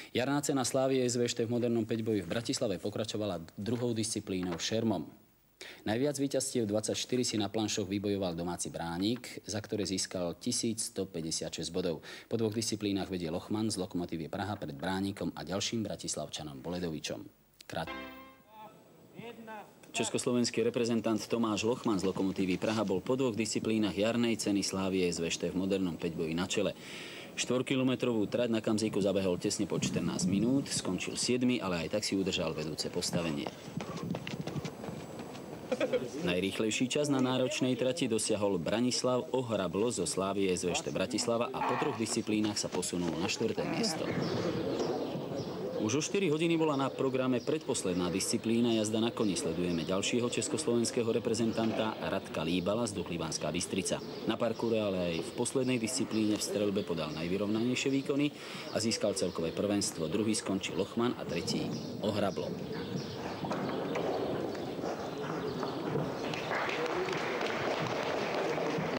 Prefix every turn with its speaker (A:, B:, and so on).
A: Jarná cena Slávie SVŠT v modernom päťboji v Bratislave pokračovala druhou disciplínou šermom. Najviac víťazstiev 24 si na planšoch vybojoval domáci Bránik, za ktoré získal 1156 bodov. Po dvoch disciplínach vedie Lochman z Lokomotívy Praha pred Bránikom a ďalším bratislavčanom Boledovičom. Československý reprezentant Tomáš Lochman z Lokomotívy Praha bol po dvoch disciplínach jarnej ceny Slávie SVŠT v modernom päťboji na čele. 4-kilometrovú trať na Kamzíku zabehol tesne po 14 minút, skončil 7., ale aj tak si udržal vedúce postavenie. Najrýchlejší čas na náročnej trati dosiahol Branislav Ohrablo zo Slávie SVŠT Bratislava a po troch disciplínach sa posunul na 4. miesto. Už o 4 hodiny bola na programe predposledná disciplína jazda na koni. Sledujeme ďalšieho československého reprezentanta Radka Líbala z Duchly Banská Bystrica. Na parkúre, ale aj v poslednej disciplíne v streľbe podal najvyrovnanejšie výkony a získal celkové prvenstvo. Druhý skončil Lochman a tretí Ohrablo.